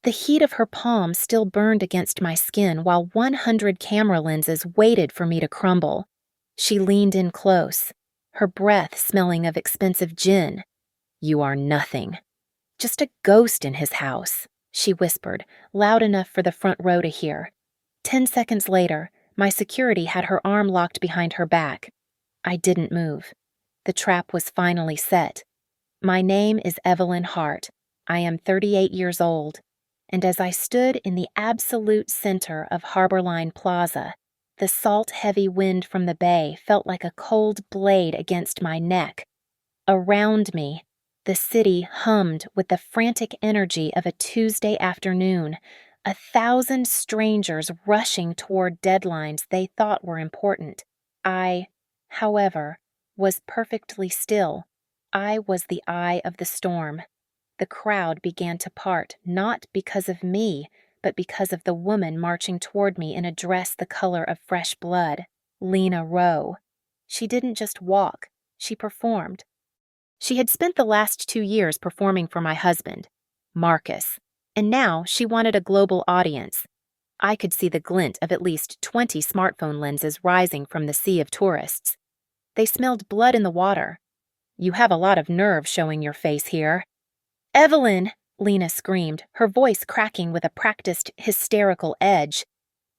The heat of her palm still burned against my skin while 100 camera lenses waited for me to crumble. She leaned in close, her breath smelling of expensive gin. "You are nothing. Just a ghost in his house," she whispered, loud enough for the front row to hear. 10 seconds later, my security had her arm locked behind her back. I didn't move. The trap was finally set. My name is Evelyn Hart. I am 38 years old. And as I stood in the absolute center of Harborline Plaza, the salt-heavy wind from the bay felt like a cold blade against my neck. Around me, the city hummed with the frantic energy of a Tuesday afternoon, 1,000 strangers rushing toward deadlines they thought were important. I, however, was perfectly still. I was the eye of the storm. The crowd began to part, not because of me, but because of the woman marching toward me in a dress the color of fresh blood, Lena Rowe. She didn't just walk, she performed. She had spent the last 2 years performing for my husband, Marcus, and now she wanted a global audience. I could see the glint of at least 20 smartphone lenses rising from the sea of tourists. They smelled blood in the water. "You have a lot of nerve showing your face here." "Evelyn!" Lena screamed, her voice cracking with a practiced, hysterical edge.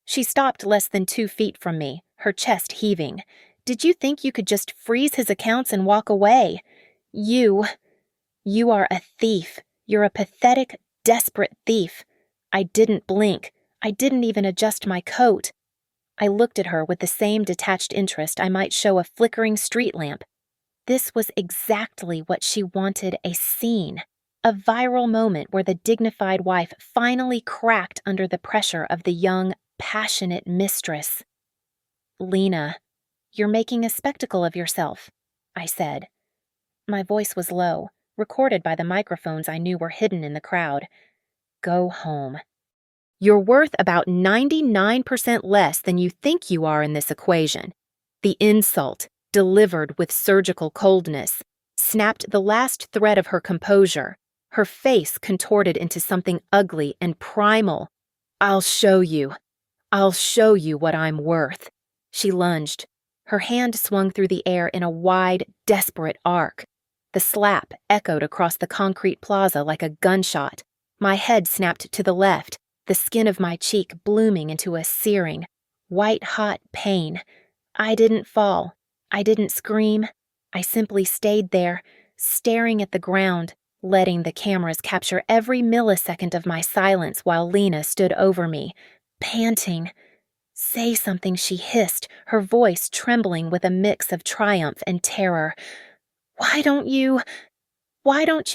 She stopped less than 2 feet from me, her chest heaving. "Did you think you could just freeze his accounts and walk away? You are a thief. You're a pathetic, desperate thief." I didn't blink. I didn't even adjust my coat. I looked at her with the same detached interest I might show a flickering street lamp. This was exactly what she wanted, a scene. A viral moment where the dignified wife finally cracked under the pressure of the young, passionate mistress. "Lena, you're making a spectacle of yourself," I said. My voice was low, recorded by the microphones I knew were hidden in the crowd. "Go home. You're worth about 99% less than you think you are in this equation." The insult, delivered with surgical coldness, snapped the last thread of her composure. Her face contorted into something ugly and primal. "I'll show you. I'll show you what I'm worth." She lunged. Her hand swung through the air in a wide, desperate arc. The slap echoed across the concrete plaza like a gunshot. My head snapped to the left, the skin of my cheek blooming into a searing, white-hot pain. I didn't fall. I didn't scream. I simply stayed there, staring at the ground, letting the cameras capture every millisecond of my silence while Lena stood over me, panting. "Say something," she hissed, her voice trembling with a mix of triumph and terror. Why don't you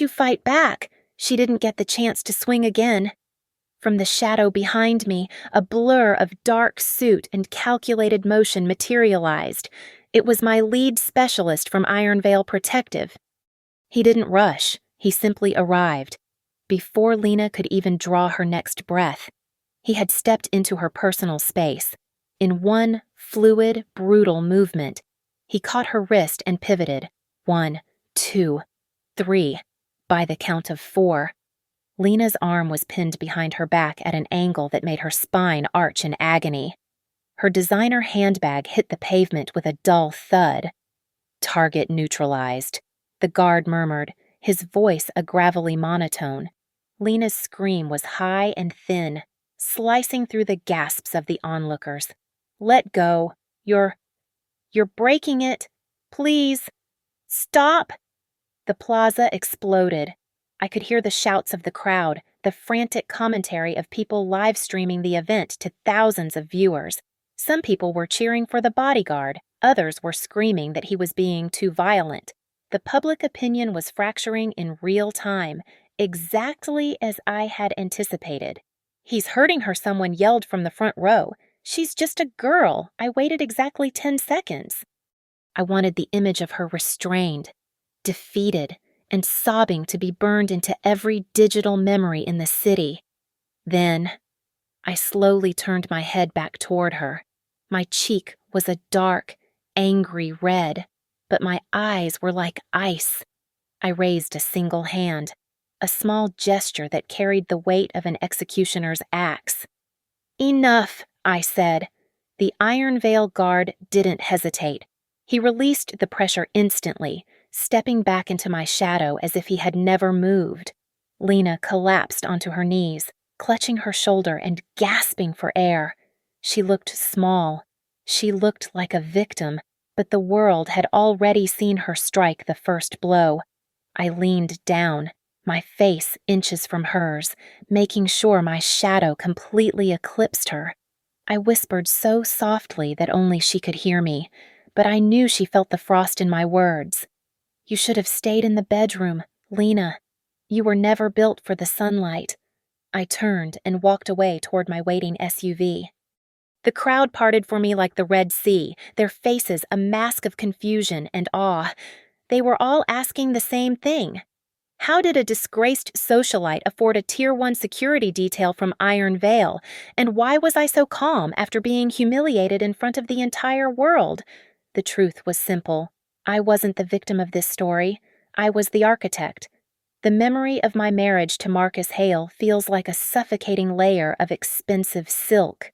fight back?" She didn't get the chance to swing again. From the shadow behind me, a blur of dark suit and calculated motion materialized. It was my lead specialist from Iron Veil Protective. He didn't rush. He simply arrived. Before Lena could even draw her next breath, he had stepped into her personal space. In one fluid, brutal movement, he caught her wrist and pivoted. 1, 2, 3, by the count of 4. Lena's arm was pinned behind her back at an angle that made her spine arch in agony. Her designer handbag hit the pavement with a dull thud. "Target neutralized," the guard murmured, his voice a gravelly monotone. Lena's scream was high and thin, slicing through the gasps of the onlookers. "Let go. You're breaking it. Please. Stop!" The plaza exploded. I could hear the shouts of the crowd, the frantic commentary of people live streaming the event to thousands of viewers. Some people were cheering for the bodyguard, others were screaming that he was being too violent. The public opinion was fracturing in real time, exactly as I had anticipated. "He's hurting her," someone yelled from the front row. "She's just a girl. I waited exactly 10 seconds. I wanted the image of her restrained, defeated, and sobbing to be burned into every digital memory in the city. Then, I slowly turned my head back toward her. My cheek was a dark, angry red, but my eyes were like ice. I raised a single hand, a small gesture that carried the weight of an executioner's axe. "Enough," I said. The Iron Veil guard didn't hesitate. He released the pressure instantly, stepping back into my shadow as if he had never moved. Lena collapsed onto her knees, clutching her shoulder and gasping for air. She looked small. She looked like a victim, but the world had already seen her strike the first blow. I leaned down, my face inches from hers, making sure my shadow completely eclipsed her. I whispered so softly that only she could hear me, but I knew she felt the frost in my words. "You should have stayed in the bedroom, Lena. You were never built for the sunlight." I turned and walked away toward my waiting SUV. The crowd parted for me like the Red Sea, their faces a mask of confusion and awe. They were all asking the same thing. How did a disgraced socialite afford a Tier 1 security detail from Iron Veil, and why was I so calm after being humiliated in front of the entire world? The truth was simple. I wasn't the victim of this story. I was the architect. The memory of my marriage to Marcus Hale feels like a suffocating layer of expensive silk.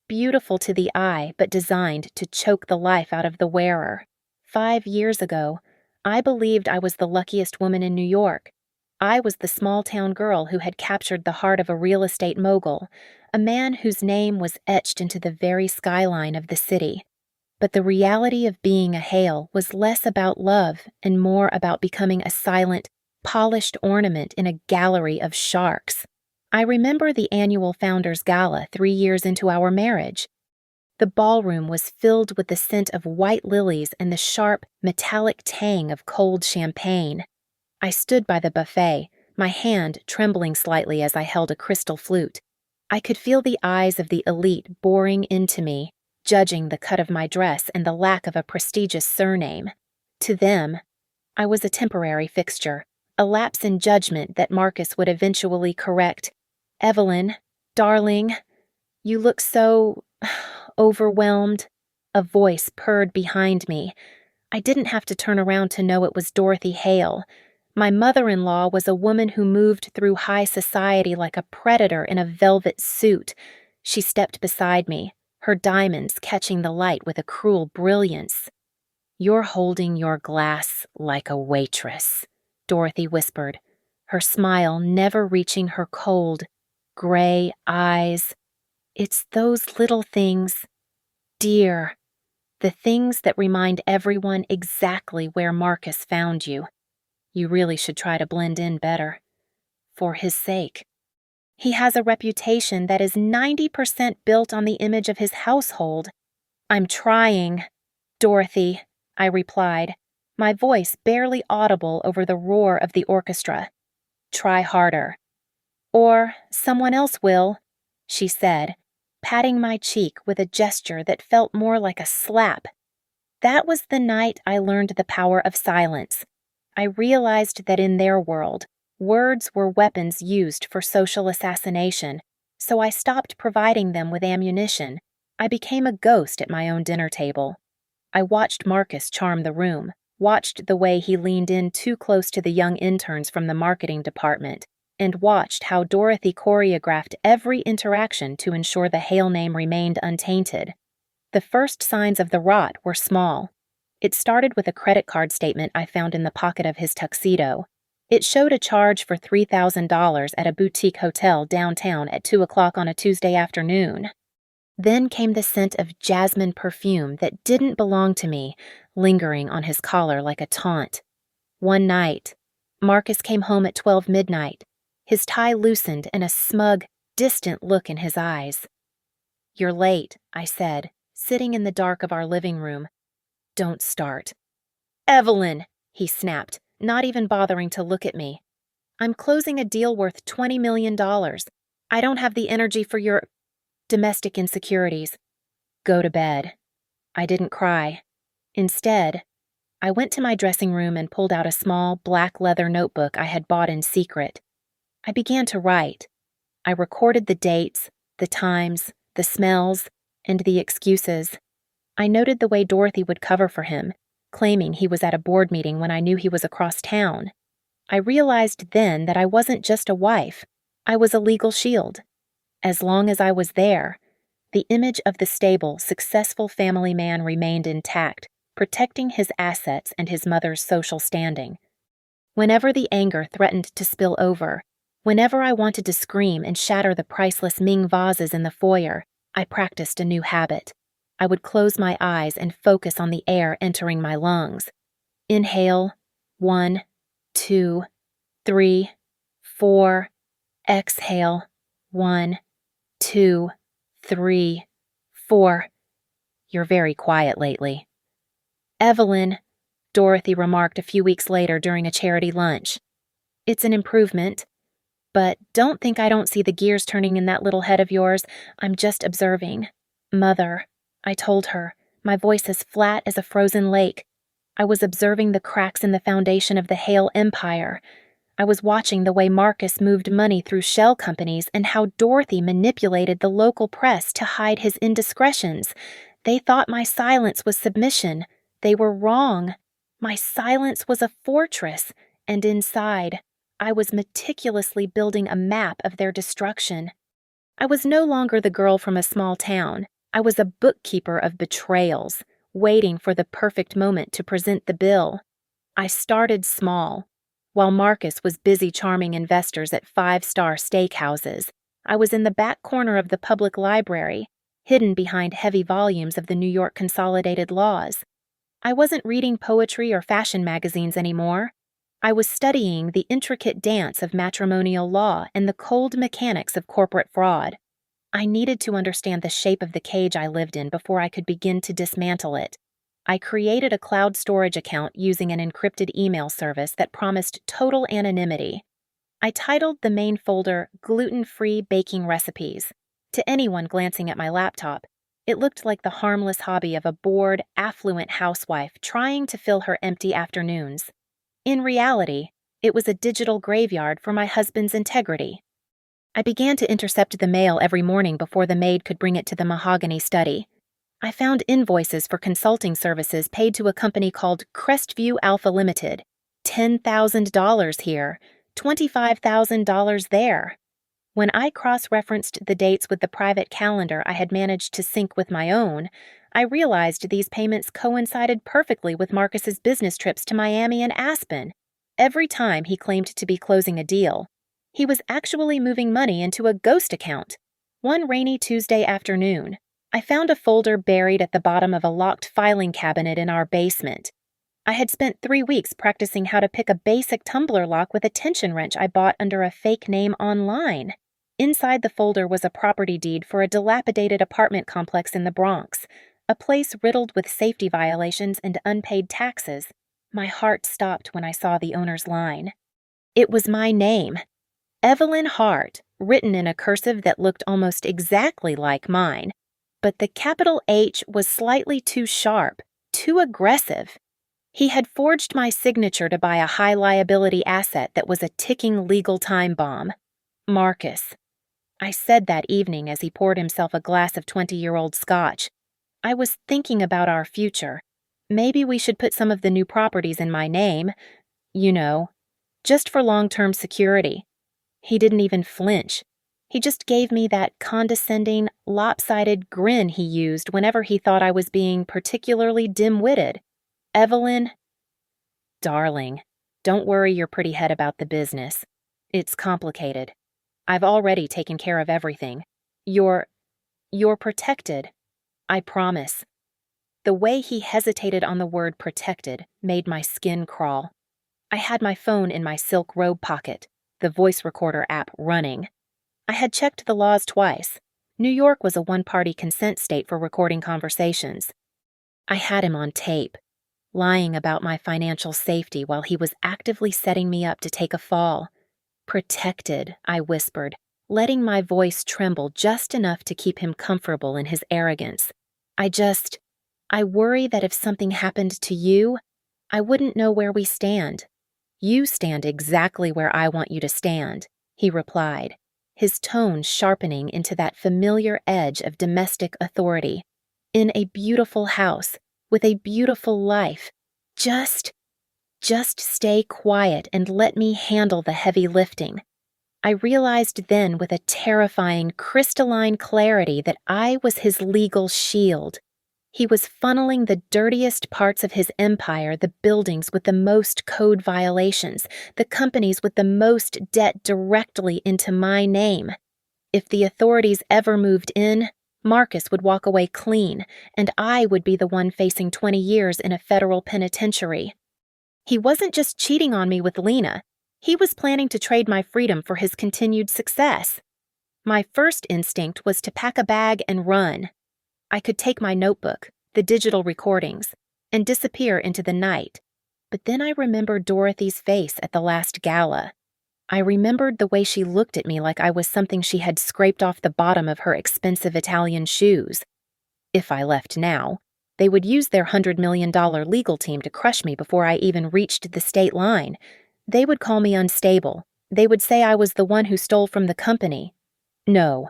Beautiful to the eye, but designed to choke the life out of the wearer. 5 years ago, I believed I was the luckiest woman in New York. I was the small-town girl who had captured the heart of a real estate mogul, a man whose name was etched into the very skyline of the city. But the reality of being a Hale was less about love and more about becoming a silent, polished ornament in a gallery of sharks. I remember the annual Founders Gala 3 years into our marriage. The ballroom was filled with the scent of white lilies and the sharp, metallic tang of cold champagne. I stood by the buffet, my hand trembling slightly as I held a crystal flute. I could feel the eyes of the elite boring into me, judging the cut of my dress and the lack of a prestigious surname. To them, I was a temporary fixture, a lapse in judgment that Marcus would eventually correct. "Evelyn, darling, you look so overwhelmed." A voice purred behind me. I didn't have to turn around to know it was Dorothy Hale. My mother-in-law was a woman who moved through high society like a predator in a velvet suit. She stepped beside me, her diamonds catching the light with a cruel brilliance. "You're holding your glass like a waitress," Dorothy whispered, her smile never reaching her cold, gray eyes. "It's those little things, dear, the things that remind everyone exactly where Marcus found you. You really should try to blend in better. For his sake. He has a reputation that is 90% built on the image of his household." "I'm trying, Dorothy," I replied, my voice barely audible over the roar of the orchestra. "Try harder. Or someone else will," she said, patting my cheek with a gesture that felt more like a slap. That was the night I learned the power of silence. I realized that in their world, words were weapons used for social assassination, so I stopped providing them with ammunition. I became a ghost at my own dinner table. I watched Marcus charm the room, watched the way he leaned in too close to the young interns from the marketing department, and watched how Dorothy choreographed every interaction to ensure the Hale name remained untainted. The first signs of the rot were small. It started with a credit card statement I found in the pocket of his tuxedo. It showed a charge for $3,000 at a boutique hotel downtown at 2 o'clock on a Tuesday afternoon. Then came the scent of jasmine perfume that didn't belong to me, lingering on his collar like a taunt. One night, Marcus came home at 12 midnight, his tie loosened and a smug, distant look in his eyes. "You're late," I said, sitting in the dark of our living room. "Don't start." "Evelyn," he snapped, not even bothering to look at me. "I'm closing a deal worth $20 million. I don't have the energy for your domestic insecurities. Go to bed." I didn't cry. Instead, I went to my dressing room and pulled out a small black leather notebook I had bought in secret. I began to write. I recorded the dates, the times, the smells, and the excuses. I noted the way Dorothy would cover for him, claiming he was at a board meeting when I knew he was across town. I realized then that I wasn't just a wife, I was a legal shield. As long as I was there, the image of the stable, successful family man remained intact, protecting his assets and his mother's social standing. Whenever the anger threatened to spill over, whenever I wanted to scream and shatter the priceless Ming vases in the foyer, I practiced a new habit. I would close my eyes and focus on the air entering my lungs. Inhale, 1, 2, 3, 4. Exhale, 1, 2, 3, 4. You're very quiet lately. Evelyn, Dorothy remarked a few weeks later during a charity lunch. It's an improvement, but don't think I don't see the gears turning in that little head of yours. I'm just observing. Mother, I told her, my voice as flat as a frozen lake. I was observing the cracks in the foundation of the Hale Empire. I was watching the way Marcus moved money through shell companies and how Dorothy manipulated the local press to hide his indiscretions. They thought my silence was submission. They were wrong. My silence was a fortress, and inside, I was meticulously building a map of their destruction. I was no longer the girl from a small town. I was a bookkeeper of betrayals, waiting for the perfect moment to present the bill. I started small. While Marcus was busy charming investors at five-star steakhouses, I was in the back corner of the public library, hidden behind heavy volumes of the New York Consolidated Laws. I wasn't reading poetry or fashion magazines anymore. I was studying the intricate dance of matrimonial law and the cold mechanics of corporate fraud. I needed to understand the shape of the cage I lived in before I could begin to dismantle it. I created a cloud storage account using an encrypted email service that promised total anonymity. I titled the main folder Gluten-Free Baking Recipes. To anyone glancing at my laptop, it looked like the harmless hobby of a bored, affluent housewife trying to fill her empty afternoons. In reality, it was a digital graveyard for my husband's integrity. I began to intercept the mail every morning before the maid could bring it to the mahogany study. I found invoices for consulting services paid to a company called Crestview Alpha Limited. $10,000 here, $25,000 there. When I cross-referenced the dates with the private calendar I had managed to sync with my own, I realized these payments coincided perfectly with Marcus's business trips to Miami and Aspen. Every time he claimed to be closing a deal, he was actually moving money into a ghost account. One rainy Tuesday afternoon, I found a folder buried at the bottom of a locked filing cabinet in our basement. I had spent 3 weeks practicing how to pick a basic tumbler lock with a tension wrench I bought under a fake name online. Inside the folder was a property deed for a dilapidated apartment complex in the Bronx, a place riddled with safety violations and unpaid taxes. My heart stopped when I saw the owner's line. It was my name, Evelyn Hart, written in a cursive that looked almost exactly like mine, but the capital H was slightly too sharp, too aggressive. He had forged my signature to buy a high-liability asset that was a ticking legal time bomb. Marcus. I said that evening as he poured himself a glass of 20-year-old scotch. I was thinking about our future. Maybe we should put some of the new properties in my name, just for long-term security. He didn't even flinch. He just gave me that condescending, lopsided grin he used whenever he thought I was being particularly dim-witted. Evelyn, darling, don't worry your pretty head about the business. It's complicated. I've already taken care of everything. You're protected. I promise. The way he hesitated on the word protected made my skin crawl. I had my phone in my silk robe pocket, the voice recorder app running. I had checked the laws twice. New York was a one-party consent state for recording conversations. I had him on tape, lying about my financial safety while he was actively setting me up to take a fall. Protected, I whispered, letting my voice tremble just enough to keep him comfortable in his arrogance. I worry that if something happened to you, I wouldn't know where we stand. You stand exactly where I want you to stand, he replied, his tone sharpening into that familiar edge of domestic authority. In a beautiful house, with a beautiful life, just Just stay quiet and let me handle the heavy lifting. I realized then with a terrifying, crystalline clarity that I was his legal shield. He was funneling the dirtiest parts of his empire, the buildings with the most code violations, the companies with the most debt directly into my name. If the authorities ever moved in, Marcus would walk away clean, and I would be the one facing 20 years in a federal penitentiary. He wasn't just cheating on me with Lena. He was planning to trade my freedom for his continued success. My first instinct was to pack a bag and run. I could take my notebook, the digital recordings, and disappear into the night. But then I remembered Dorothy's face at the last gala. I remembered the way she looked at me like I was something she had scraped off the bottom of her expensive Italian shoes. If I left now, they would use their $100 million legal team to crush me before I even reached the state line. They would call me unstable. They would say I was the one who stole from the company. No.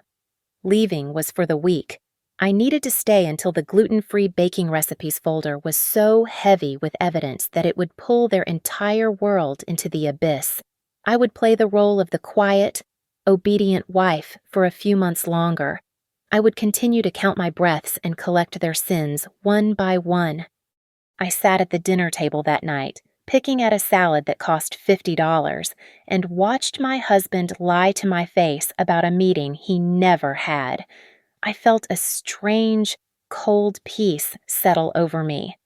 Leaving was for the weak. I needed to stay until the gluten-free baking recipes folder was so heavy with evidence that it would pull their entire world into the abyss. I would play the role of the quiet, obedient wife for a few months longer. I would continue to count my breaths and collect their sins one by one. I sat at the dinner table that night, picking at a salad that cost $50, and watched my husband lie to my face about a meeting he never had. I felt a strange, cold peace settle over me.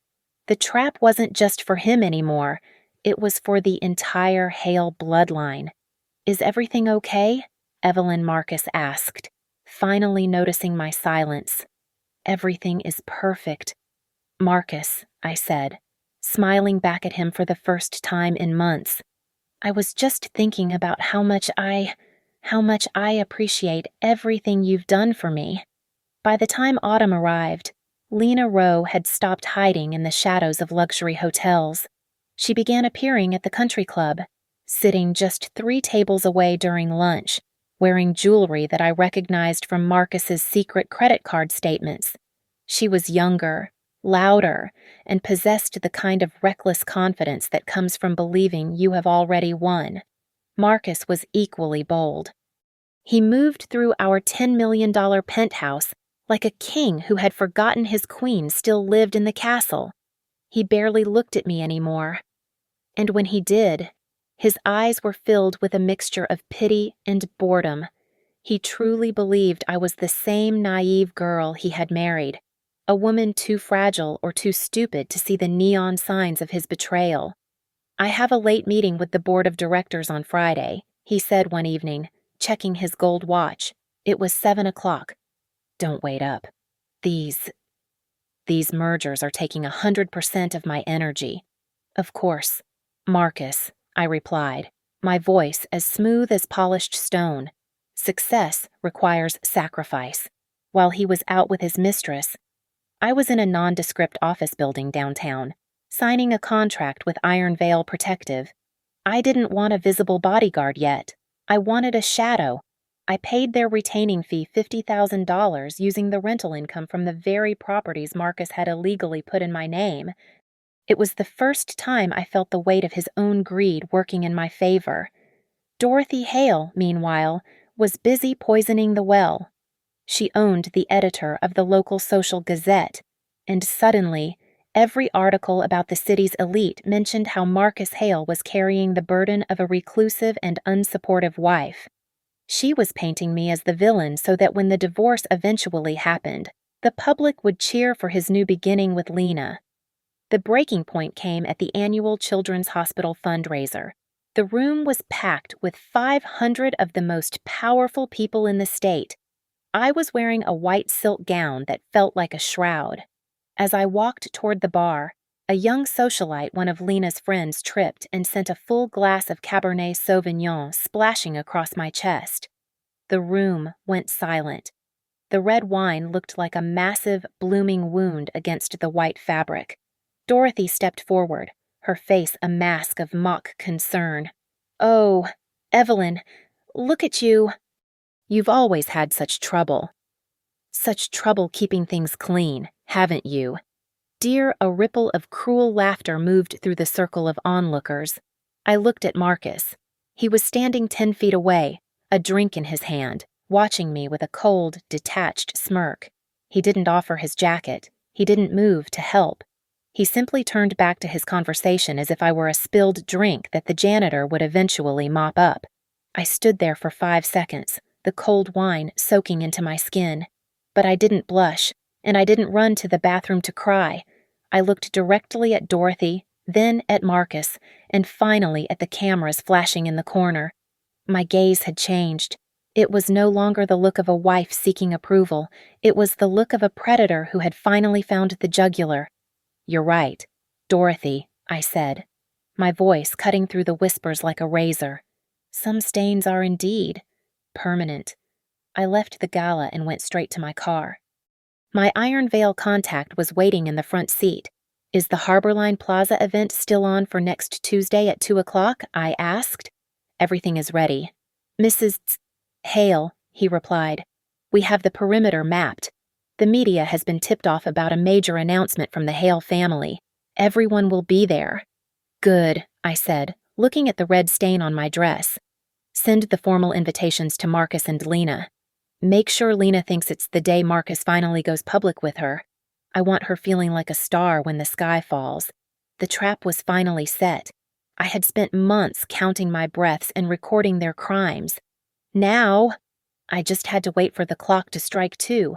The trap wasn't just for him anymore. It was for the entire Hale bloodline. "Is everything okay?" Evelyn Marcus asked, finally noticing my silence. "Everything is perfect." "Marcus," I said, smiling back at him for the first time in months. "I was just thinking about how much I appreciate everything you've done for me." By the time autumn arrived, Lena Rowe had stopped hiding in the shadows of luxury hotels. She began appearing at the country club, sitting just 3 tables away during lunch, wearing jewelry that I recognized from Marcus's secret credit card statements. She was younger, louder, and possessed the kind of reckless confidence that comes from believing you have already won. Marcus was equally bold. He moved through our $10 million penthouse like a king who had forgotten his queen still lived in the castle. He barely looked at me anymore. And when he did, his eyes were filled with a mixture of pity and boredom. He truly believed I was the same naive girl he had married, a woman too fragile or too stupid to see the neon signs of his betrayal. "I have a late meeting with the board of directors on Friday," he said one evening, checking his gold watch. It was 7 o'clock. "Don't wait up. These mergers are taking 100% of my energy." "Of course, Marcus," I replied, my voice as smooth as polished stone. Success requires sacrifice. While he was out with his mistress, I was in a nondescript office building downtown, signing a contract with Iron Veil Protective. I didn't want a visible bodyguard yet. I wanted a shadow. I paid their retaining fee $50,000 using the rental income from the very properties Marcus had illegally put in my name. It was the first time I felt the weight of his own greed working in my favor. Dorothy Hale, meanwhile, was busy poisoning the well. She owned the editor of the local social gazette, and suddenly, every article about the city's elite mentioned how Marcus Hale was carrying the burden of a reclusive and unsupportive wife. She was painting me as the villain so that when the divorce eventually happened, the public would cheer for his new beginning with Lena. The breaking point came at the annual Children's Hospital fundraiser. The room was packed with 500 of the most powerful people in the state. I was wearing a white silk gown that felt like a shroud. As I walked toward the bar, a young socialite, one of Lena's friends, tripped and sent a full glass of Cabernet Sauvignon splashing across my chest. The room went silent. The red wine looked like a massive, blooming wound against the white fabric. Dorothy stepped forward, her face a mask of mock concern. "Oh, Evelyn, look at you. You've always had such trouble. Such trouble keeping things clean, haven't you?" Dear, a ripple of cruel laughter moved through the circle of onlookers. I looked at Marcus. He was standing 10 feet away, a drink in his hand, watching me with a cold, detached smirk. He didn't offer his jacket. He didn't move to help. He simply turned back to his conversation as if I were a spilled drink that the janitor would eventually mop up. I stood there for 5 seconds, the cold wine soaking into my skin. But I didn't blush, and I didn't run to the bathroom to cry. I looked directly at Dorothy, then at Marcus, and finally at the cameras flashing in the corner. My gaze had changed. It was no longer the look of a wife seeking approval. It was the look of a predator who had finally found the jugular. "You're right, Dorothy," I said, my voice cutting through the whispers like a razor. "Some stains are indeed permanent." I left the gala and went straight to my car. My Iron Veil contact was waiting in the front seat. "Is the Harborline Plaza event still on for next Tuesday at 2 o'clock?" I asked. "Everything is ready." "Mrs. Hale," he replied. "We have the perimeter mapped. The media has been tipped off about a major announcement from the Hale family. Everyone will be there." "Good," I said, looking at the red stain on my dress. "Send the formal invitations to Marcus and Lena. Make sure Lena thinks it's the day Marcus finally goes public with her. I want her feeling like a star when the sky falls." The trap was finally set. I had spent months counting my breaths and recording their crimes. Now, I just had to wait for the clock to strike 2.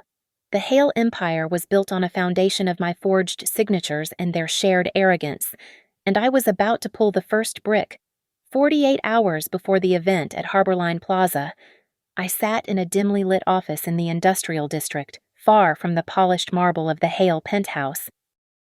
The Hale Empire was built on a foundation of my forged signatures and their shared arrogance, and I was about to pull the first brick. 48 hours before the event at Harborline Plaza, I sat in a dimly lit office in the industrial district, far from the polished marble of the Hale penthouse.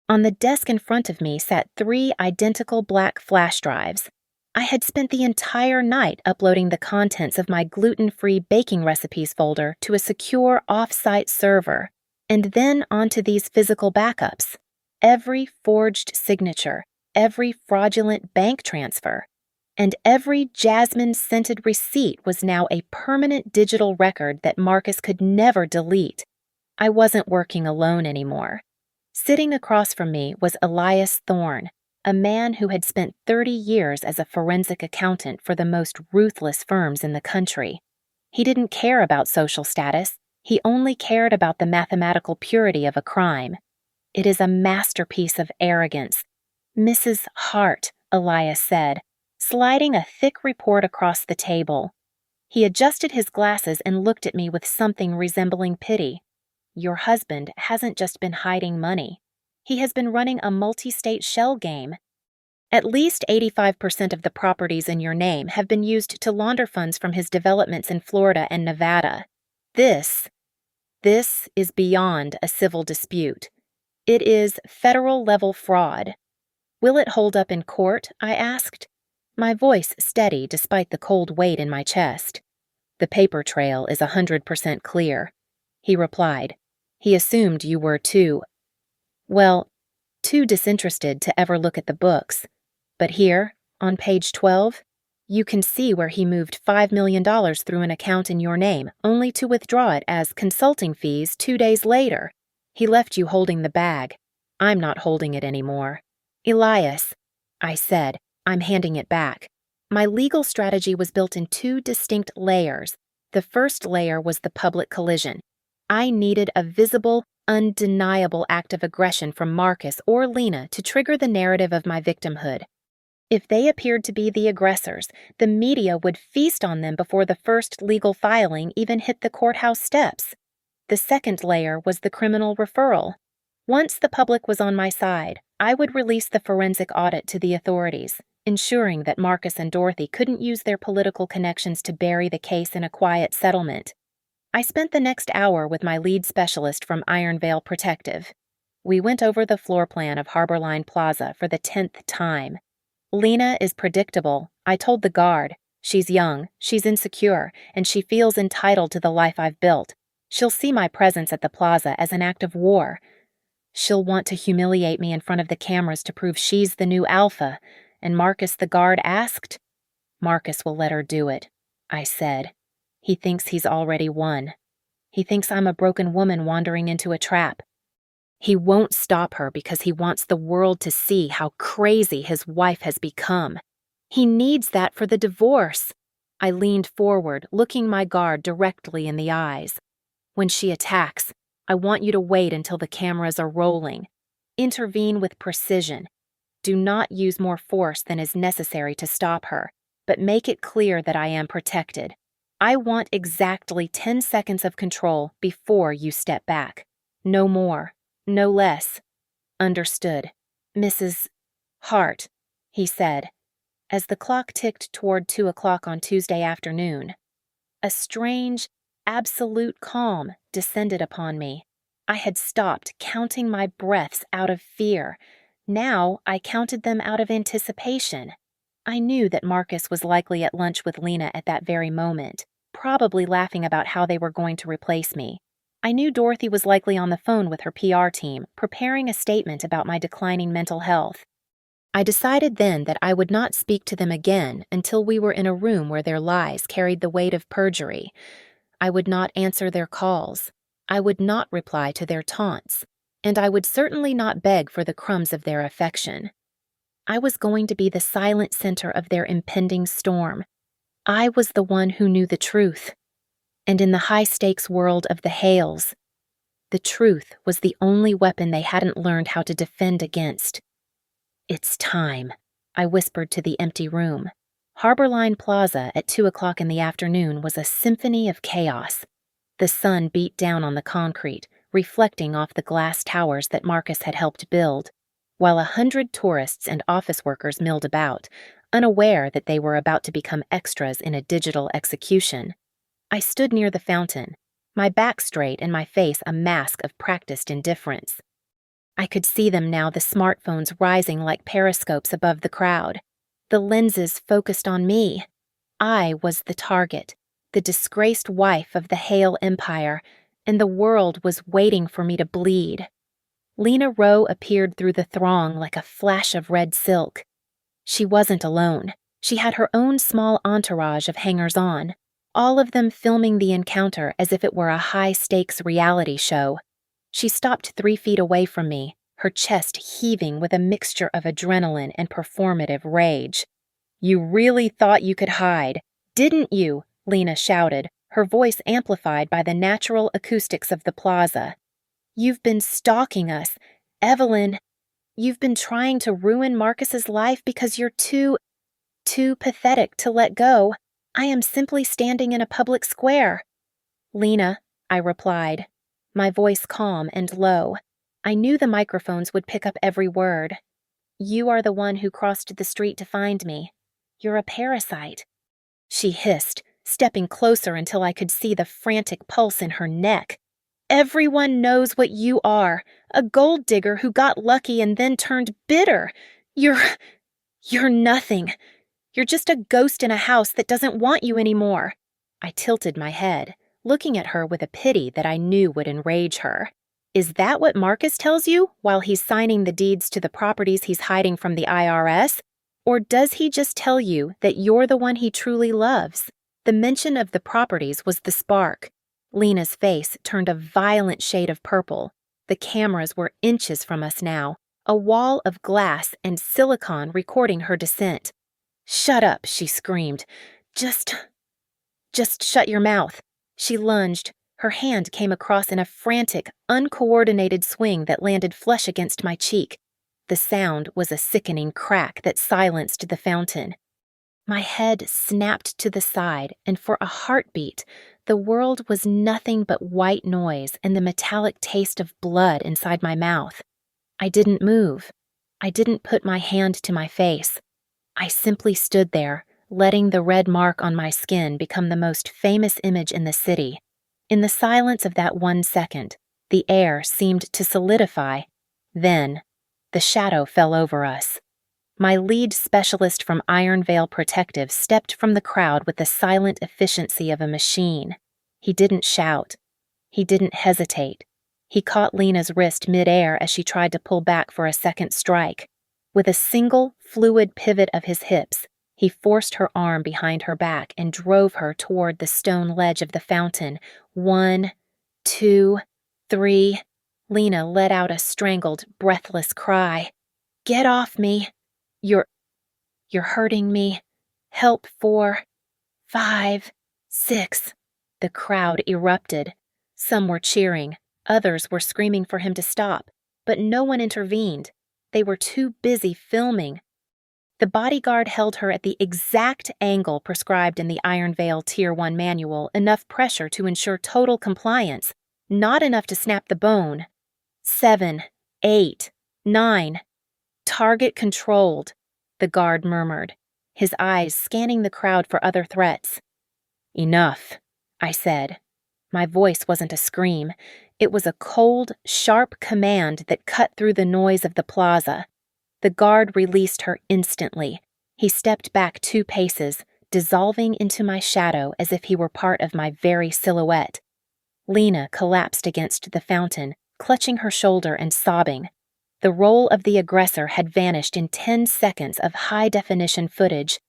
On the desk in front of me sat 3 identical black flash drives. I had spent the entire night uploading the contents of my gluten-free baking recipes folder to a secure off-site server, and then onto these physical backups. Every forged signature, every fraudulent bank transfer, and every jasmine-scented receipt was now a permanent digital record that Marcus could never delete. I wasn't working alone anymore. Sitting across from me was Elias Thorne, a man who had spent 30 years as a forensic accountant for the most ruthless firms in the country. He didn't care about social status. He only cared about the mathematical purity of a crime. "It is a masterpiece of arrogance." "Mrs. Hart," Elias said, sliding a thick report across the table. He adjusted his glasses and looked at me with something resembling pity. "Your husband hasn't just been hiding money. He has been running a multi-state shell game. At least 85% of the properties in your name have been used to launder funds from his developments in Florida and Nevada. This is beyond a civil dispute. It is federal-level fraud." "Will it hold up in court?" I asked, my voice steady despite the cold weight in my chest. "The paper trail is 100% clear," he replied. "He assumed you were too disinterested to ever look at the books. But here, on page 12, you can see where he moved $5 million through an account in your name, only to withdraw it as consulting fees 2 days later. He left you holding the bag. I'm not holding it anymore." "Elias," I said, "I'm handing it back." My legal strategy was built in 2 distinct layers. The first layer was the public collision. I needed a visible, undeniable act of aggression from Marcus or Lena to trigger the narrative of my victimhood. If they appeared to be the aggressors, the media would feast on them before the first legal filing even hit the courthouse steps. The second layer was the criminal referral. Once the public was on my side, I would release the forensic audit to the authorities, ensuring that Marcus and Dorothy couldn't use their political connections to bury the case in a quiet settlement. I spent the next hour with my lead specialist from Iron Veil Protective. We went over the floor plan of Harborline Plaza for the 10th time. "Lena is predictable," I told the guard. "She's young, she's insecure, and she feels entitled to the life I've built. She'll see my presence at the plaza as an act of war. She'll want to humiliate me in front of the cameras to prove she's the new alpha." And Marcus, the guard, asked. "Marcus will let her do it," I said. "He thinks he's already won. He thinks I'm a broken woman wandering into a trap." He won't stop her because he wants the world to see how crazy his wife has become. He needs that for the divorce. I leaned forward, looking my guard directly in the eyes. When she attacks, I want you to wait until the cameras are rolling. Intervene with precision. Do not use more force than is necessary to stop her, but make it clear that I am protected. I want exactly 10 seconds of control before you step back. No more, no less. Understood. Mrs. Hart, he said, as the clock ticked toward 2 o'clock on Tuesday afternoon. A strange, absolute calm descended upon me. I had stopped counting my breaths out of fear. Now I counted them out of anticipation. I knew that Marcus was likely at lunch with Lena at that very moment, probably laughing about how they were going to replace me. I knew Dorothy was likely on the phone with her PR team, preparing a statement about my declining mental health. I decided then that I would not speak to them again until we were in a room where their lies carried the weight of perjury. I would not answer their calls. I would not reply to their taunts. And I would certainly not beg for the crumbs of their affection. I was going to be the silent center of their impending storm. I was the one who knew the truth. And in the high-stakes world of the Hales, the truth was the only weapon they hadn't learned how to defend against. "It's time," I whispered to the empty room. Harborline Plaza at 2 o'clock in the afternoon was a symphony of chaos. The sun beat down on the concrete, reflecting off the glass towers that Marcus had helped build, while 100 tourists and office workers milled about, unaware that they were about to become extras in a digital execution. I stood near the fountain, my back straight and my face a mask of practiced indifference. I could see them now, the smartphones rising like periscopes above the crowd. The lenses focused on me. I was the target, the disgraced wife of the Hale Empire, and the world was waiting for me to bleed. Lena Rowe appeared through the throng like a flash of red silk. She wasn't alone. She had her own small entourage of hangers-on, all of them filming the encounter as if it were a high-stakes reality show. She stopped 3 feet away from me, her chest heaving with a mixture of adrenaline and performative rage. "You really thought you could hide, didn't you?" Lena shouted, her voice amplified by the natural acoustics of the plaza. "You've been stalking us. Evelyn, you've been trying to ruin Marcus's life because you're too pathetic to let go. I am simply standing in a public square." "Lena," I replied, my voice calm and low. I knew the microphones would pick up every word. "You are the one who crossed the street to find me. You're a parasite." She hissed, stepping closer until I could see the frantic pulse in her neck. "Everyone knows what you are, a gold digger who got lucky and then turned bitter. You're nothing. You're just a ghost in a house that doesn't want you anymore." I tilted my head, looking at her with a pity that I knew would enrage her. "Is that what Marcus tells you while he's signing the deeds to the properties he's hiding from the IRS? Or does he just tell you that you're the one he truly loves?" The mention of the properties was the spark. Lena's face turned a violent shade of purple. The cameras were inches from us now, a wall of glass and silicone recording her dissent. "Shut up," she screamed. Just shut your mouth." She lunged. Her hand came across in a frantic, uncoordinated swing that landed flush against my cheek. The sound was a sickening crack that silenced the fountain. My head snapped to the side, and for a heartbeat, the world was nothing but white noise and the metallic taste of blood inside my mouth. I didn't move. I didn't put my hand to my face. I simply stood there, letting the red mark on my skin become the most famous image in the city. In the silence of that 1 second, the air seemed to solidify. Then, the shadow fell over us. My lead specialist from Iron Veil Protective stepped from the crowd with the silent efficiency of a machine. He didn't shout. He didn't hesitate. He caught Lena's wrist mid-air as she tried to pull back for a second strike. With a single, fluid pivot of his hips, he forced her arm behind her back and drove her toward the stone ledge of the fountain. 1, 2, 3. Lena let out a strangled, breathless cry. "Get off me! You're hurting me. Help 4, 5, 6. The crowd erupted. Some were cheering. Others were screaming for him to stop, but no one intervened. They were too busy filming. The bodyguard held her at the exact angle prescribed in the Iron Veil Tier 1 manual, enough pressure to ensure total compliance, not enough to snap the bone. 7, 8, 9. Target controlled, the guard murmured, his eyes scanning the crowd for other threats. "Enough," I said. My voice wasn't a scream. It was a cold, sharp command that cut through the noise of the plaza. The guard released her instantly. He stepped back 2 paces, dissolving into my shadow as if he were part of my very silhouette. Lena collapsed against the fountain, clutching her shoulder and sobbing. The role of the aggressor had vanished in 10 seconds of high-definition footage.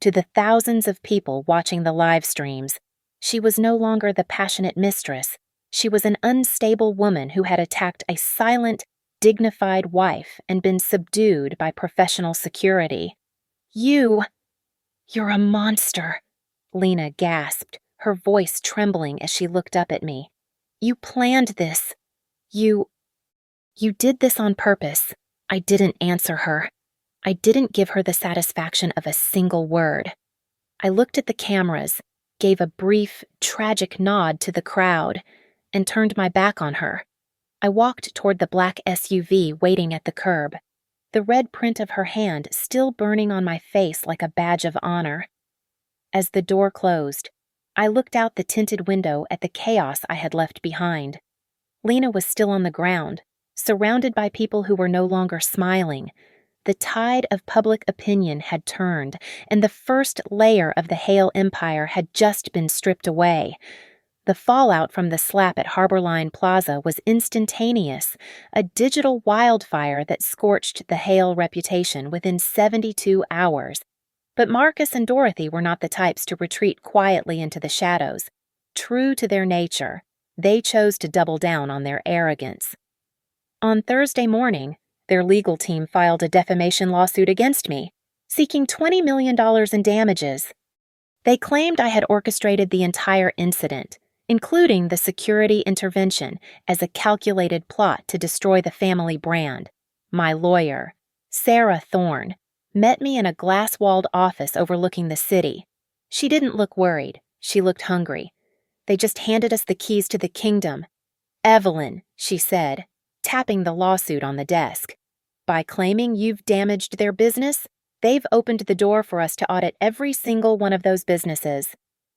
To the thousands of people watching the live streams, she was no longer the passionate mistress. She was an unstable woman who had attacked a silent, dignified wife and been subdued by professional security. You're a monster," Lena gasped, her voice trembling as she looked up at me. "You planned this. You did this on purpose." I didn't answer her. I didn't give her the satisfaction of a single word. I looked at the cameras, gave a brief, tragic nod to the crowd, and turned my back on her. I walked toward the black SUV waiting at the curb, the red print of her hand still burning on my face like a badge of honor. As the door closed, I looked out the tinted window at the chaos I had left behind. Lena was still on the ground, surrounded by people who were no longer smiling. The tide of public opinion had turned, and the first layer of the Hale Empire had just been stripped away. The fallout from the slap at Harborline Plaza was instantaneous, a digital wildfire that scorched the Hale reputation within 72 hours. But Marcus and Dorothy were not the types to retreat quietly into the shadows. True to their nature, they chose to double down on their arrogance. On Thursday morning, their legal team filed a defamation lawsuit against me, seeking $20 million in damages. They claimed I had orchestrated the entire incident, including the security intervention, as a calculated plot to destroy the family brand. My lawyer, Sarah Thorne, met me in a glass-walled office overlooking the city. She didn't look worried. She looked hungry. "They just handed us the keys to the kingdom. Evelyn," she said, tapping the lawsuit on the desk. "By claiming you've damaged their business, they've opened the door for us to audit every single one of those businesses.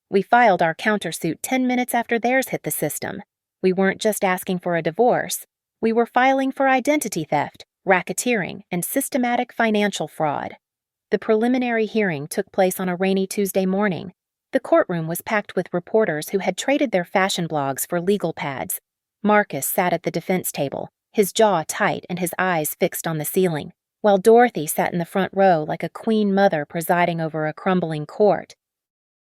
We filed our countersuit 10 minutes after theirs hit the system. We weren't just asking for a divorce. We were filing for identity theft, racketeering, and systematic financial fraud." The preliminary hearing took place on a rainy Tuesday morning. The courtroom was packed with reporters who had traded their fashion blogs for legal pads. Marcus sat at the defense table, his jaw tight and his eyes fixed on the ceiling, while Dorothy sat in the front row like a queen mother presiding over a crumbling court.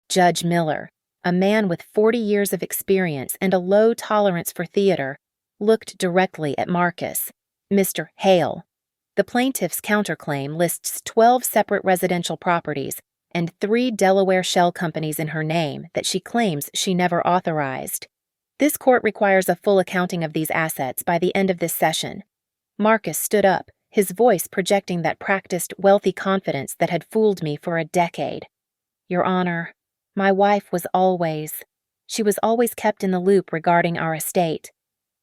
Judge Miller, a man with 40 years of experience and a low tolerance for theater, looked directly at Marcus. "Mr. Hale, the plaintiff's counterclaim lists 12 separate residential properties and 3 Delaware shell companies in her name that she claims she never authorized. This court requires a full accounting of these assets by the end of this session." Marcus stood up, his voice projecting that practiced, wealthy confidence that had fooled me for a decade. "Your Honor, my wife was always kept in the loop regarding our estate.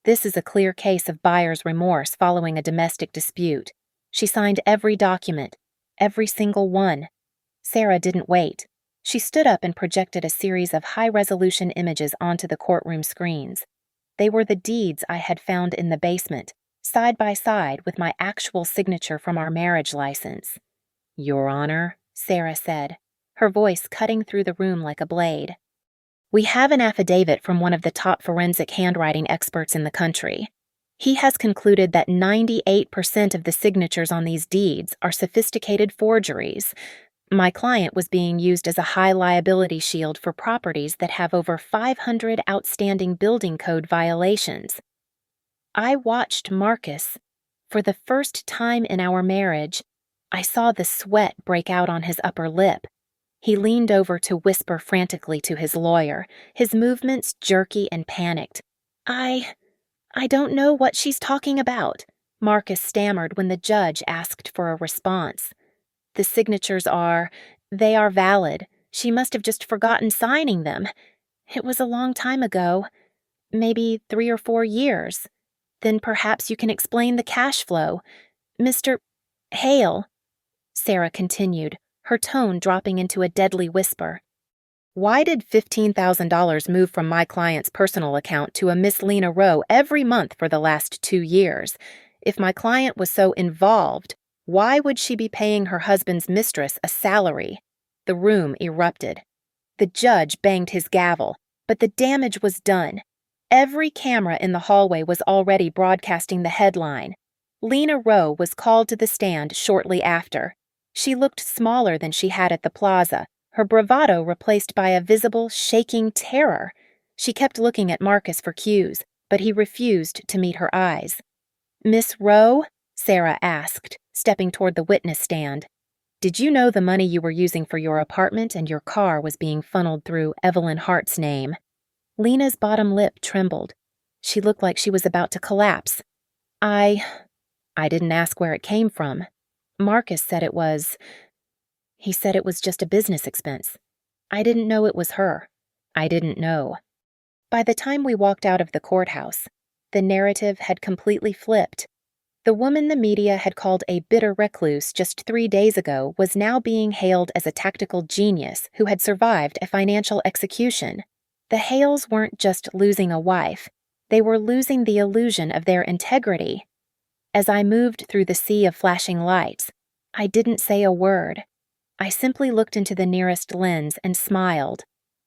This is a clear case of buyer's remorse following a domestic dispute. She signed every document, every single one." Sarah didn't wait. She stood up and projected a series of high-resolution images onto the courtroom screens. They were the deeds I had found in the basement, side by side with my actual signature from our marriage license. "Your Honor," Sarah said, her voice cutting through the room like a blade. "We have an affidavit from one of the top forensic handwriting experts in the country. He has concluded that 98% of the signatures on these deeds are sophisticated forgeries. My client was being used as a high liability shield for properties that have over 500 outstanding building code violations." I watched Marcus. For the first time in our marriage, I saw the sweat break out on his upper lip. He leaned over to whisper frantically to his lawyer, his movements jerky and panicked. I don't know what she's talking about, Marcus stammered when the judge asked for a response. The signatures they are valid. She must have just forgotten signing them. It was a long time ago, maybe 3 or 4 years. Then perhaps you can explain the cash flow. Mr. Hale, Sarah continued, her tone dropping into a deadly whisper. Why did $15,000 move from my client's personal account to a Miss Lena Rowe every month for the last 2 years? If my client was so involved, why would she be paying her husband's mistress a salary? The room erupted. The judge banged his gavel, but the damage was done. Every camera in the hallway was already broadcasting the headline. Lena Rowe was called to the stand shortly after. She looked smaller than she had at the plaza, her bravado replaced by a visible, shaking terror. She kept looking at Marcus for cues, but he refused to meet her eyes. Miss Rowe? Sarah asked, stepping toward the witness stand. Did you know the money you were using for your apartment and your car was being funneled through Evelyn Hart's name? Lena's bottom lip trembled. She looked like she was about to collapse. I didn't ask where it came from. Marcus said he said it was just a business expense. I didn't know it was her. I didn't know. By the time we walked out of the courthouse, the narrative had completely flipped. The woman the media had called a bitter recluse just 3 days ago was now being hailed as a tactical genius who had survived a financial execution. The Hales weren't just losing a wife, they were losing the illusion of their integrity. As I moved through the sea of flashing lights, I didn't say a word. I simply looked into the nearest lens and smiled.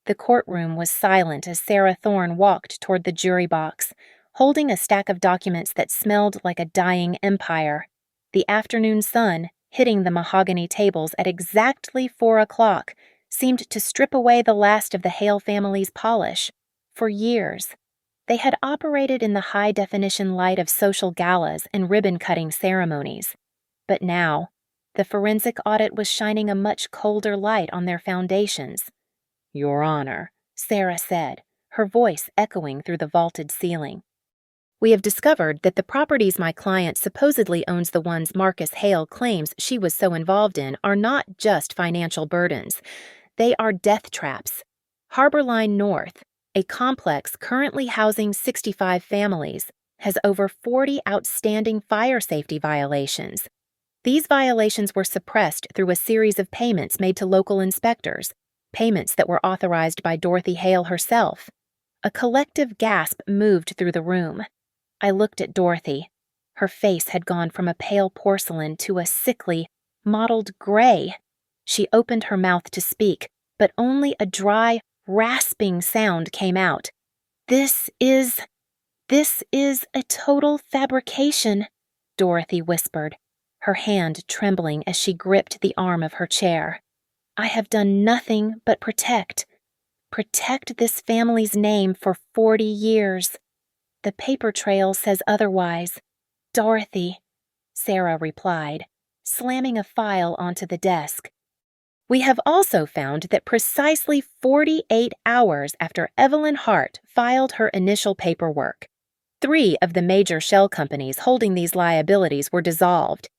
The courtroom was silent as Sarah Thorne walked toward the jury box, holding a stack of documents that smelled like a dying empire. The afternoon sun, hitting the mahogany tables at exactly 4 o'clock, seemed to strip away the last of the Hale family's polish. For years, they had operated in the high-definition light of social galas and ribbon-cutting ceremonies. But now, the forensic audit was shining a much colder light on their foundations. Your Honor, Sarah said, her voice echoing through the vaulted ceiling. We have discovered that the properties my client supposedly owns, the ones Marcus Hale claims she was so involved in, are not just financial burdens. They are death traps. Harborline North, a complex currently housing 65 families, has over 40 outstanding fire safety violations. These violations were suppressed through a series of payments made to local inspectors, payments that were authorized by Dorothy Hale herself. A collective gasp moved through the room. I looked at Dorothy. Her face had gone from a pale porcelain to a sickly, mottled gray. She opened her mouth to speak, but only a dry, rasping sound came out. This is a total fabrication, Dorothy whispered, her hand trembling as she gripped the arm of her chair. I have done nothing but protect this family's name for 40 years. The paper trail says otherwise. Dorothy, Sarah replied, slamming a file onto the desk. We have also found that precisely 48 hours after Evelyn Hart filed her initial paperwork, 3 of the major shell companies holding these liabilities were dissolved.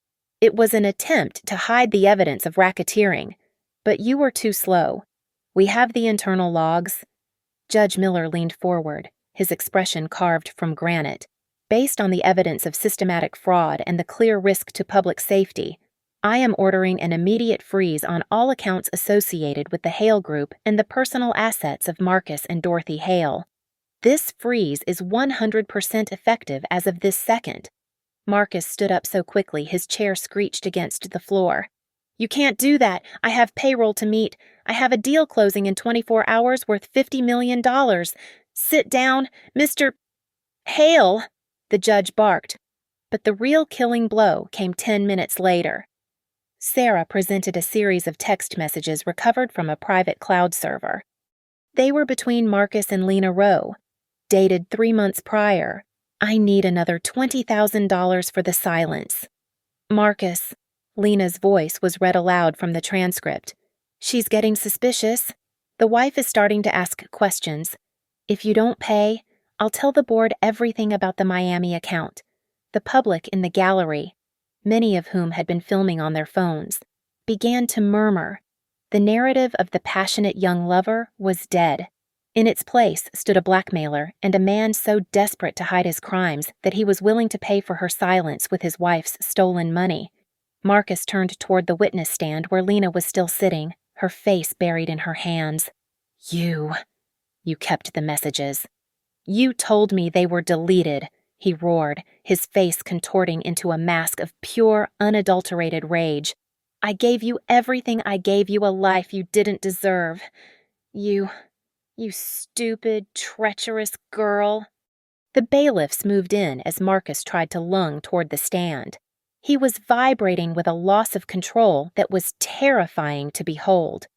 It was an attempt to hide the evidence of racketeering, but you were too slow. We have the internal logs. Judge Miller leaned forward, his expression carved from granite. Based on the evidence of systematic fraud and the clear risk to public safety, I am ordering an immediate freeze on all accounts associated with the Hale Group and the personal assets of Marcus and Dorothy Hale. This freeze is 100% effective as of this second. Marcus stood up so quickly his chair screeched against the floor. You can't do that. I have payroll to meet. I have a deal closing in 24 hours worth $50 million. Sit down, Mr. Hale, the judge barked. But the real killing blow came 10 minutes later. Sarah presented a series of text messages recovered from a private cloud server. They were between Marcus and Lena Rowe, dated 3 months prior. I need another $20,000 for the silence. Marcus. Lena's voice was read aloud from the transcript. She's getting suspicious. The wife is starting to ask questions. If you don't pay, I'll tell the board everything about the Miami account. The public in the gallery, many of whom had been filming on their phones, began to murmur. The narrative of the passionate young lover was dead. In its place stood a blackmailer and a man so desperate to hide his crimes that he was willing to pay for her silence with his wife's stolen money. Marcus turned toward the witness stand where Lena was still sitting, her face buried in her hands. You kept the messages. You told me they were deleted, he roared, his face contorting into a mask of pure, unadulterated rage. I gave you everything. I gave you a life you didn't deserve. You stupid, treacherous girl. The bailiffs moved in as Marcus tried to lung toward the stand. He was vibrating with a loss of control that was terrifying to behold.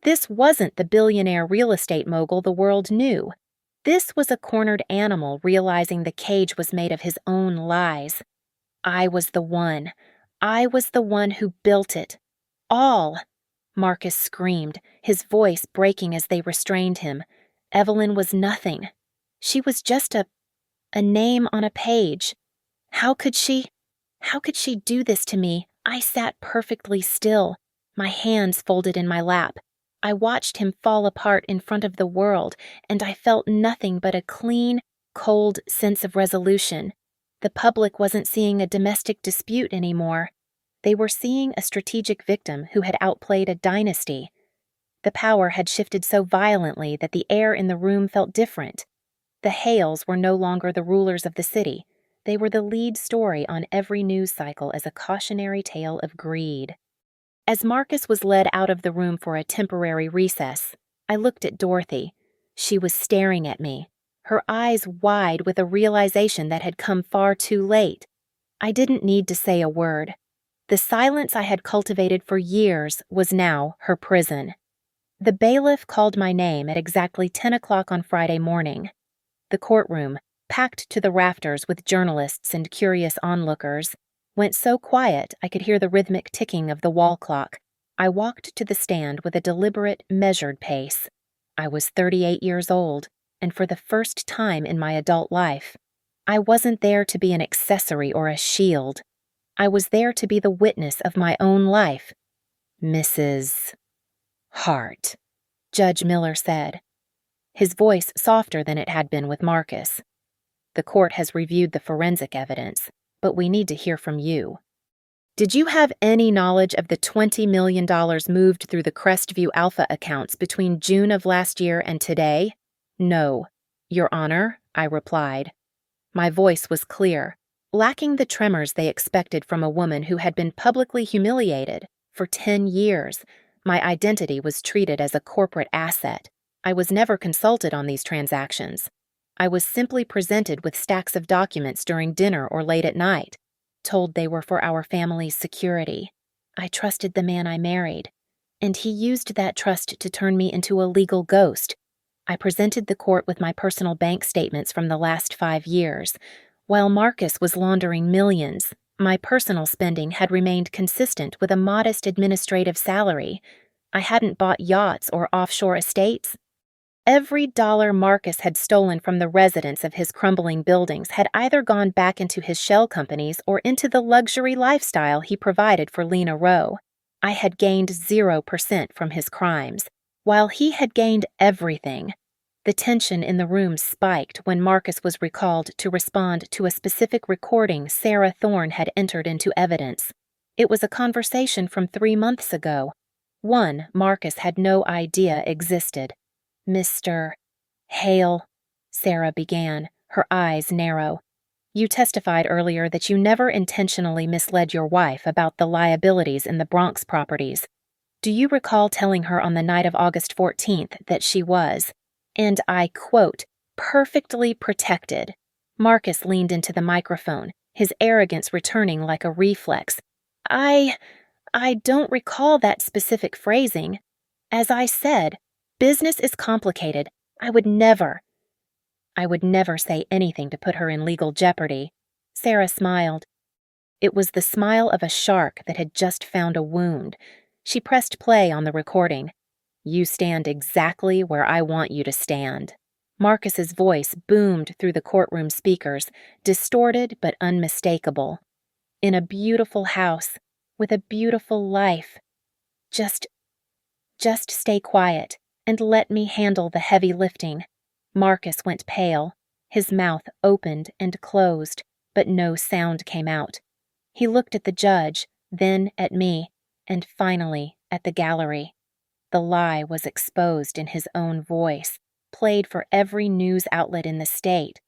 This wasn't the billionaire real estate mogul the world knew. This was a cornered animal realizing the cage was made of his own lies. I was the one who built it. All. Marcus screamed, his voice breaking as they restrained him. Evelyn was nothing. She was just a name on a page. How could she do this to me? I sat perfectly still, my hands folded in my lap. I watched him fall apart in front of the world, and I felt nothing but a clean, cold sense of resolution. The public wasn't seeing a domestic dispute anymore. They were seeing a strategic victim who had outplayed a dynasty. The power had shifted so violently that the air in the room felt different. The Hales were no longer the rulers of the city. They were the lead story on every news cycle as a cautionary tale of greed. As Marcus was led out of the room for a temporary recess, I looked at Dorothy. She was staring at me, her eyes wide with a realization that had come far too late. I didn't need to say a word. The silence I had cultivated for years was now her prison. The bailiff called my name at exactly 10 o'clock on Friday morning. The courtroom, packed to the rafters with journalists and curious onlookers, went so quiet I could hear the rhythmic ticking of the wall clock. I walked to the stand with a deliberate, measured pace. I was 38 years old, and for the first time in my adult life, I wasn't there to be an accessory or a shield. I was there to be the witness of my own life. Mrs. Hart, Judge Miller said, his voice softer than it had been with Marcus. The court has reviewed the forensic evidence, but we need to hear from you. Did you have any knowledge of the $20 million moved through the Crestview Alpha accounts between June of last year and today? No, Your Honor, I replied. My voice was clear, lacking the tremors they expected from a woman who had been publicly humiliated. For 10 years, my identity was treated as a corporate asset. I was never consulted on these transactions. I was simply presented with stacks of documents during dinner or late at night, told they were for our family's security. I trusted the man I married, and he used that trust to turn me into a legal ghost. I presented the court with my personal bank statements from the last 5 years. While Marcus was laundering millions, my personal spending had remained consistent with a modest administrative salary. I hadn't bought yachts or offshore estates. Every dollar Marcus had stolen from the residents of his crumbling buildings had either gone back into his shell companies or into the luxury lifestyle he provided for Lena Rowe. I had gained 0% from his crimes, while he had gained everything. The tension in the room spiked when Marcus was recalled to respond to a specific recording Sarah Thorne had entered into evidence. It was a conversation from 3 months ago, one Marcus had no idea existed. Mr. Hale, Sarah began, her eyes narrow. You testified earlier that you never intentionally misled your wife about the liabilities in the Bronx properties. Do you recall telling her on the night of August 14th that she was, and I quote, perfectly protected? Marcus leaned into the microphone, his arrogance returning like a reflex. I don't recall that specific phrasing. As I said, business is complicated. I would never. I would never say anything to put her in legal jeopardy. Sarah smiled. It was the smile of a shark that had just found a wound. She pressed play on the recording. You stand exactly where I want you to stand. Marcus's voice boomed through the courtroom speakers, distorted but unmistakable. In a beautiful house, with a beautiful life. Just stay quiet and let me handle the heavy lifting. Marcus went pale. His mouth opened and closed, but no sound came out. He looked at the judge, then at me, and finally at the gallery. The lie was exposed in his own voice, played for every news outlet in the state.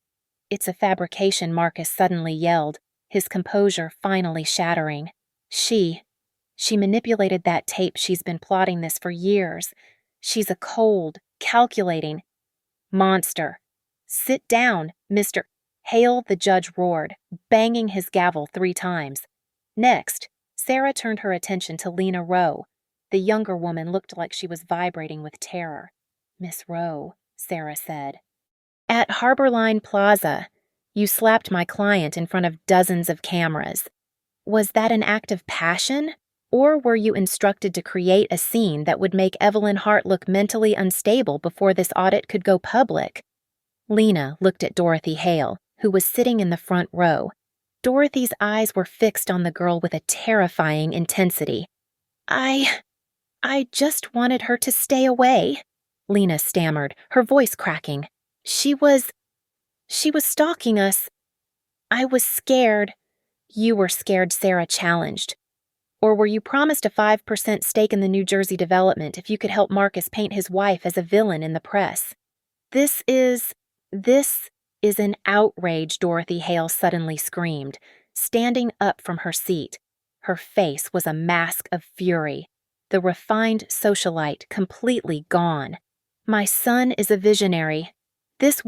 It's a fabrication, Marcus suddenly yelled, his composure finally shattering. She manipulated that tape. She's been plotting this for years. She's a cold, calculating monster. Sit down, Mr. Hale, the judge roared, banging his gavel 3 times. Next, Sarah turned her attention to Lena Rowe. The younger woman looked like she was vibrating with terror. Miss Rowe, Sarah said. At Harborline Plaza, you slapped my client in front of dozens of cameras. Was that an act of passion? Or were you instructed to create a scene that would make Evelyn Hart look mentally unstable before this audit could go public? Lena looked at Dorothy Hale, who was sitting in the front row. Dorothy's eyes were fixed on the girl with a terrifying intensity. I just wanted her to stay away, Lena stammered, her voice cracking. She was stalking us. I was scared. You were scared, Sarah challenged. Or were you promised a 5% stake in the New Jersey development if you could help Marcus paint his wife as a villain in the press? This is an outrage, Dorothy Hale suddenly screamed, standing up from her seat. Her face was a mask of fury, the refined socialite completely gone. My son is a visionary. This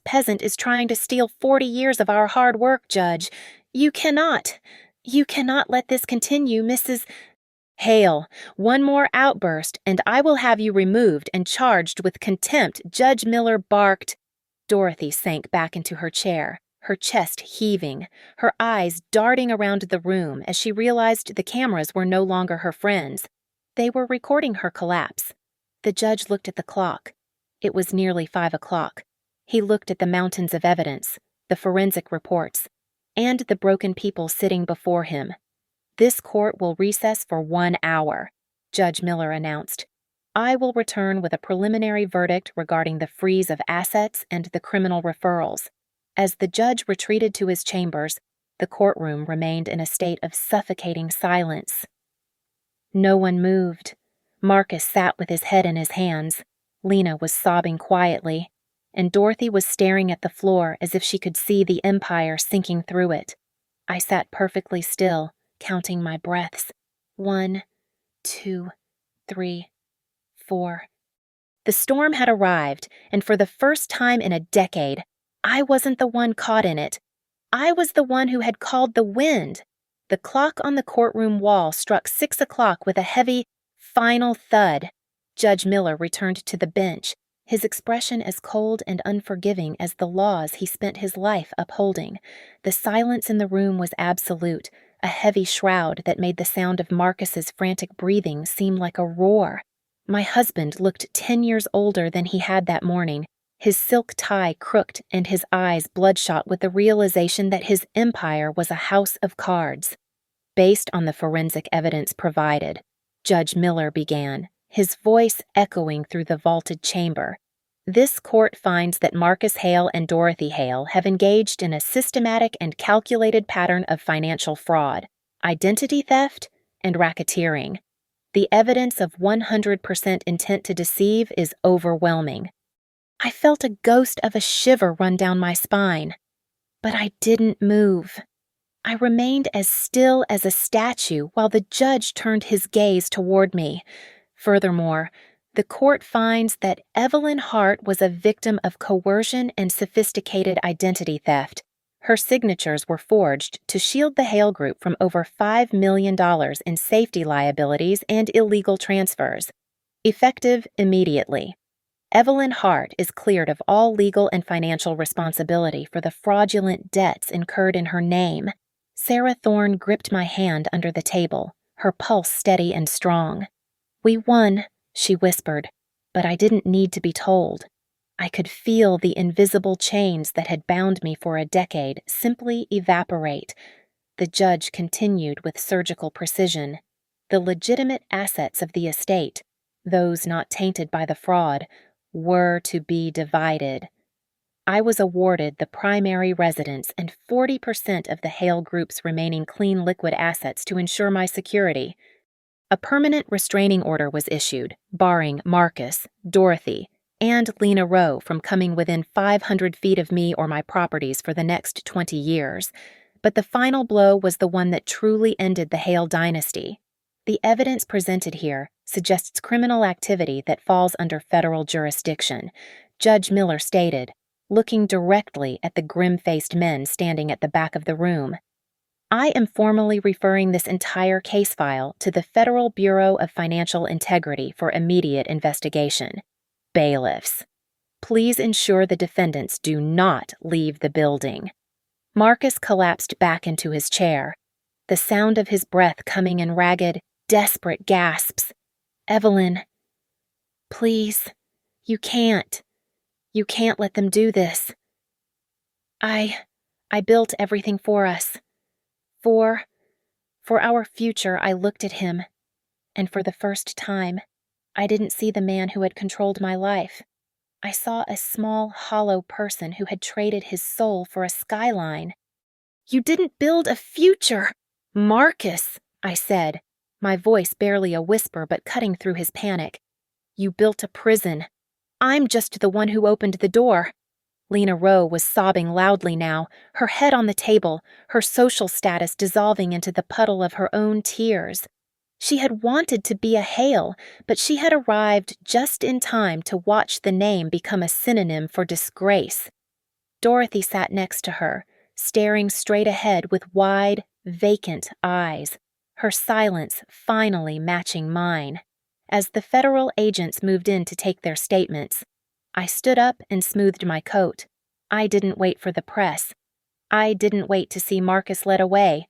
peasant is trying to steal 40 years of our hard work, Judge. You cannot let this continue, Mrs. Hale. One more outburst, and I will have you removed and charged with contempt, Judge Miller barked. Dorothy sank back into her chair, her chest heaving, her eyes darting around the room as she realized the cameras were no longer her friends. They were recording her collapse. The judge looked at the clock. It was nearly 5 o'clock. He looked at the mountains of evidence, the forensic reports, and the broken people sitting before him. This court will recess for 1 hour, Judge Miller announced. I will return with a preliminary verdict regarding the freeze of assets and the criminal referrals. As the judge retreated to his chambers, the courtroom remained in a state of suffocating silence. No one moved. Marcus sat with his head in his hands. Lena was sobbing quietly, and Dorothy was staring at the floor as if she could see the empire sinking through it. I sat perfectly still, counting my breaths. 1, 2, 3, 4. The storm had arrived, and for the first time in a decade, I wasn't the one caught in it. I was the one who had called the wind. The clock on the courtroom wall struck 6 o'clock with a heavy, final thud. Judge Miller returned to the bench, his expression as cold and unforgiving as the laws he spent his life upholding. The silence in the room was absolute, a heavy shroud that made the sound of Marcus's frantic breathing seem like a roar. My husband looked 10 years older than he had that morning, his silk tie crooked and his eyes bloodshot with the realization that his empire was a house of cards. Based on the forensic evidence provided, Judge Miller began, his voice echoing through the vaulted chamber. This court finds that Marcus Hale and Dorothy Hale have engaged in a systematic and calculated pattern of financial fraud, identity theft, and racketeering. The evidence of 100% intent to deceive is overwhelming. I felt a ghost of a shiver run down my spine, but I didn't move. I remained as still as a statue while the judge turned his gaze toward me. Furthermore, the court finds that Evelyn Hart was a victim of coercion and sophisticated identity theft. Her signatures were forged to shield the Hale Group from over $5 million in safety liabilities and illegal transfers. Effective immediately. Evelyn Hart is cleared of all legal and financial responsibility for the fraudulent debts incurred in her name. Sarah Thorne gripped my hand under the table, her pulse steady and strong. "We won," she whispered, but I didn't need to be told. I could feel the invisible chains that had bound me for a decade simply evaporate. The judge continued with surgical precision. The legitimate assets of the estate, those not tainted by the fraud, were to be divided. I was awarded the primary residence and 40% of the Hale Group's remaining clean liquid assets to ensure my security. A permanent restraining order was issued, barring Marcus, Dorothy, and Lena Rowe from coming within 500 feet of me or my properties for the next 20 years. But the final blow was the one that truly ended the Hale dynasty. The evidence presented here suggests criminal activity that falls under federal jurisdiction, Judge Miller stated, looking directly at the grim-faced men standing at the back of the room. I am formally referring this entire case file to the Federal Bureau of Financial Integrity for immediate investigation. Bailiffs, please ensure the defendants do not leave the building. Marcus collapsed back into his chair, the sound of his breath coming in ragged, desperate gasps. "Evelyn, please, you can't. You can't let them do this. I built everything for us. For our future." I looked at him, and for the first time, I didn't see the man who had controlled my life. I saw a small, hollow person who had traded his soul for a skyline. "You didn't build a future, Marcus," I said, my voice barely a whisper but cutting through his panic. "You built a prison. I'm just the one who opened the door." Lena Rowe was sobbing loudly now, her head on the table, her social status dissolving into the puddle of her own tears. She had wanted to be a Hale, but she had arrived just in time to watch the name become a synonym for disgrace. Dorothy sat next to her, staring straight ahead with wide, vacant eyes, her silence finally matching mine. As the federal agents moved in to take their statements, I stood up and smoothed my coat. I didn't wait for the press. I didn't wait to see Marcus led away.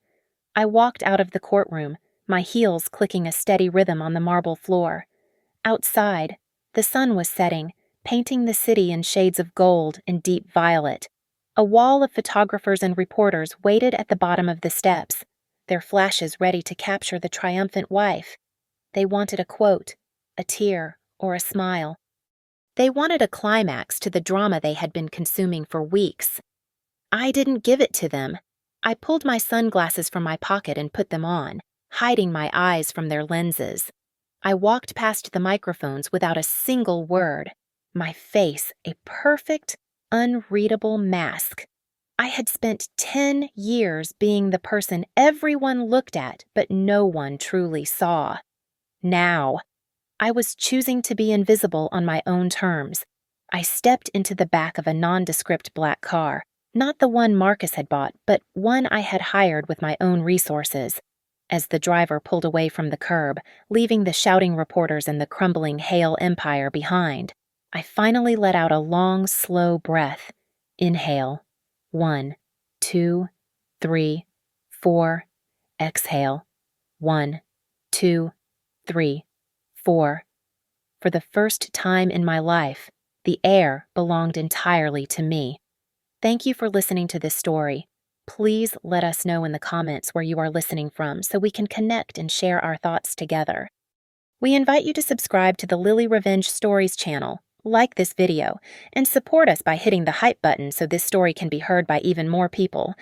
I walked out of the courtroom, my heels clicking a steady rhythm on the marble floor. Outside, the sun was setting, painting the city in shades of gold and deep violet. A wall of photographers and reporters waited at the bottom of the steps, their flashes ready to capture the triumphant wife. They wanted a quote, a tear, or a smile. They wanted a climax to the drama they had been consuming for weeks. I didn't give it to them. I pulled my sunglasses from my pocket and put them on, hiding my eyes from their lenses. I walked past the microphones without a single word, my face a perfect, unreadable mask. I had spent 10 years being the person everyone looked at but no one truly saw. Now, I was choosing to be invisible on my own terms. I stepped into the back of a nondescript black car, not the one Marcus had bought, but one I had hired with my own resources. As the driver pulled away from the curb, leaving the shouting reporters and the crumbling Hale empire behind, I finally let out a long, slow breath. Inhale. 1, 2, 3, 4. Exhale. 1, 2, 3, 4. For the first time in my life, the air belonged entirely to me. Thank you for listening to this story. Please let us know in the comments where you are listening from so we can connect and share our thoughts together. We invite you to subscribe to the Lily Revenge Stories channel, like this video, and support us by hitting the hype button so this story can be heard by even more people.